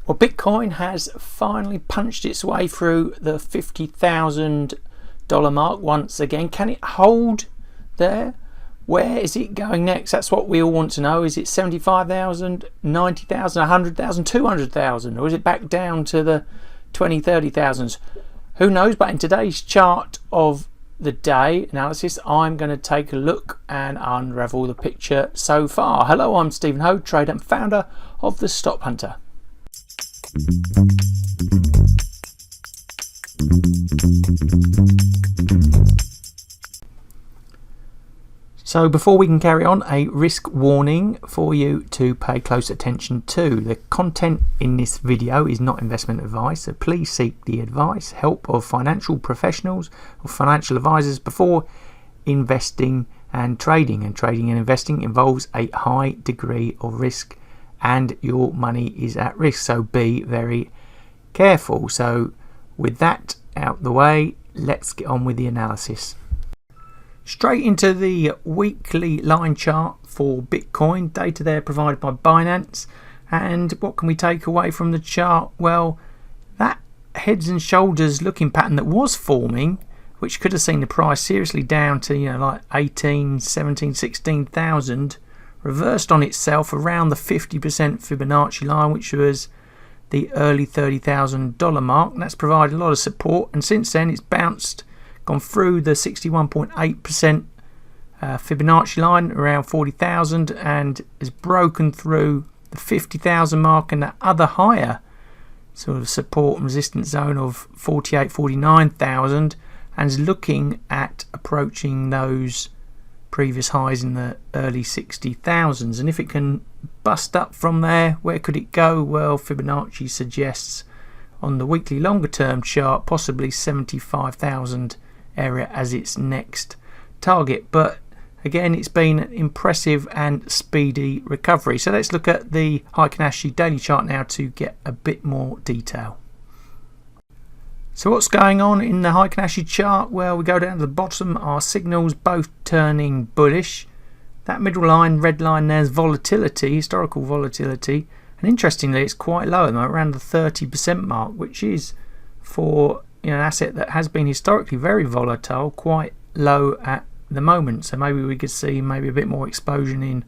Well, Bitcoin has finally punched its way through the $50,000 mark once again. Can it hold there? Where is it going next? That's what we all want to know. Is it 75,000, 90,000, 100,000, 200,000, or is it back down to the 20, 30,000s? Who knows? But in today's chart of the day analysis, I'm going to take a look and unravel the picture so far. Hello, I'm Stephen Ho, trader and founder of the Stock Hunter. So before we can carry on, a risk warning for you to pay close attention to. The content in this video is not investment advice, so please seek the advice, help of financial professionals or financial advisors before investing and trading. And trading and investing involves a high degree of risk and your money is at risk, so be very careful. So with that out the way, let's get on with the analysis. Straight into the weekly line chart for Bitcoin. Data there provided by Binance. And what can we take away from the chart? Well, that heads and shoulders looking pattern that was forming, which could have seen the price seriously down to like 18, 17, 16,000, reversed on itself around the 50% Fibonacci line, which was the early $30,000 mark, and that's provided a lot of support. And since then it's bounced, gone through the 61.8% Fibonacci line around 40,000 and has broken through the 50,000 mark and that other higher sort of support and resistance zone of 48, 49,000, and is looking at approaching those previous highs in the early 60,000s. And if it can bust up from there, where could it go? Well, Fibonacci suggests on the weekly longer term chart possibly 75,000 area as its next target. But again, it's been an impressive and speedy recovery. So let's look at the Heikin Ashi daily chart now to get a bit more detail. So what's going on in the Heikin Ashi chart? Well, we go down to the bottom, our signals both turning bullish. That middle line, red line, there's volatility, historical volatility, and interestingly it's quite low at the moment, around the 30% mark, which is for an asset that has been historically very volatile, quite low at the moment. So maybe we could see maybe a bit more explosion in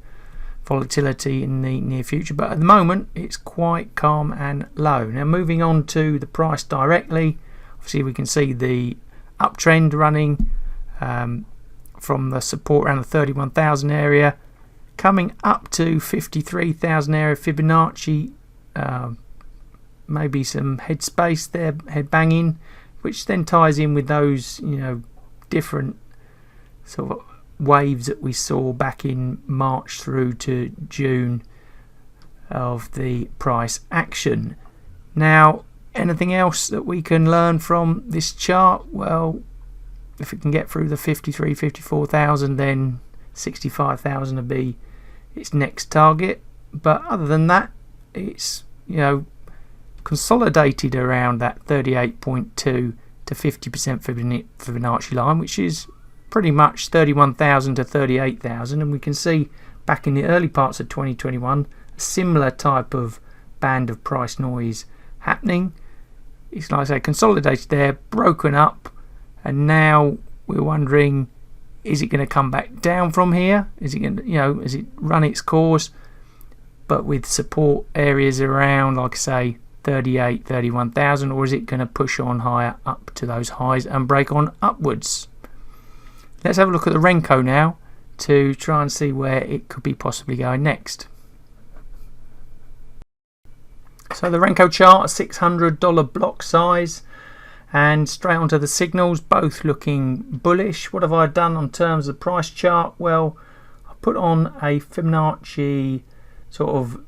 volatility in the near future, but at the moment it's quite calm and low. Now moving on to the price directly, obviously we can see the uptrend running from the support around the 31,000 area, coming up to 53,000 area Fibonacci, maybe some head space there, head banging, which then ties in with those different sort of waves that we saw back in March through to June of the price action. Now, anything else that we can learn from this chart? Well, if it can get through the 53, 54,000, then 65,000 will be its next target. But other than that, it's consolidated around that 38.2 to 50% Fibonacci line, which is pretty much 31,000 to 38,000. And we can see back in the early parts of 2021 a similar type of band of price noise happening. It's like I say, consolidated there, broken up, and now we're wondering, is it going to come back down from here? Is it going to, has it run its course, but with support areas around, like I say, 38, 31,000, or is it going to push on higher up to those highs and break on upwards? Let's have a look at the Renko now to try and see where it could be possibly going next. So the Renko chart, a $600 block size, and straight onto the signals, both looking bullish. What have I done on terms of the price chart? Well, I put on a Fibonacci sort of,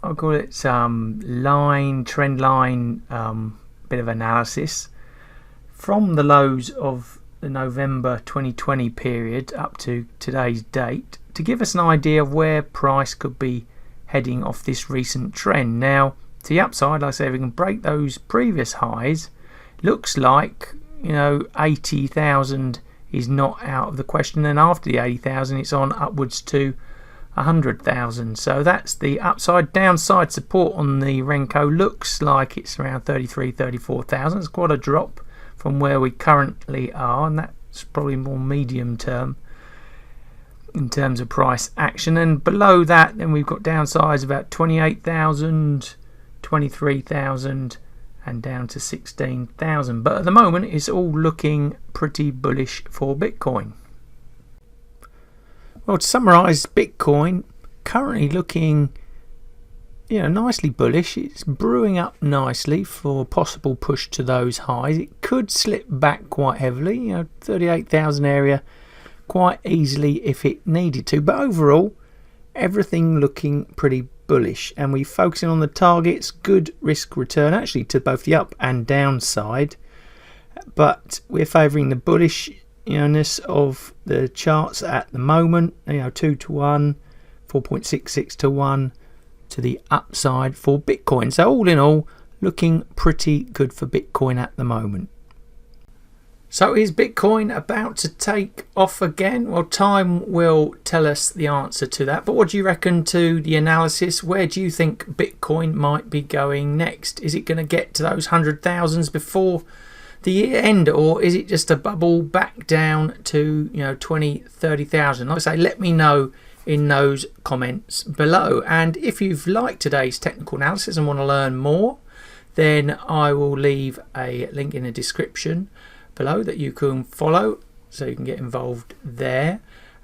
I'll call it trend line bit of analysis from the lows of the November 2020 period up to today's date to give us an idea of where price could be heading off this recent trend. Now, to the upside, like I say, if we can break those previous highs, looks like 80,000 is not out of the question. Then after the 80,000, it's on upwards to 100,000. So that's the upside. Downside support on the Renko looks like it's around 34,000. It's quite a drop from where we currently are, and that's probably more medium term in terms of price action. And below that, then we've got downsides about 28,000, 23,000, and down to 16,000. But at the moment, it's all looking pretty bullish for Bitcoin. Well, to summarise, Bitcoin currently looking, nicely bullish. It's brewing up nicely for a possible push to those highs. It could slip back quite heavily, 38,000 area, quite easily if it needed to. But overall, everything looking pretty bullish, and we're focusing on the targets. Good risk return actually to both the up and downside, but we're favouring the bullish of the charts at the moment. 2 to 1, 4.66 to 1 to the upside for Bitcoin. So all in all, looking pretty good for Bitcoin at the moment. So is Bitcoin about to take off again? Well, time will tell us the answer to that. But what do you reckon to the analysis? Where do you think Bitcoin might be going next? Is it going to get to those 100,000s before the year end, or is it just a bubble back down to 20, 30,000? Like I say, let me know in those comments below. And if you've liked today's technical analysis and want to learn more, then I will leave a link in the description below that you can follow, so you can get involved there.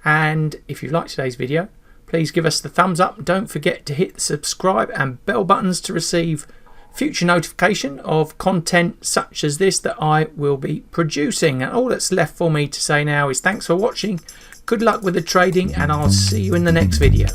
And if you liked today's video, please give us the thumbs up. Don't forget to hit the subscribe and bell buttons to receive future notification of content such as this that I will be producing. And all that's left for me to say now is thanks for watching, good luck with the trading, and I'll see you in the next video.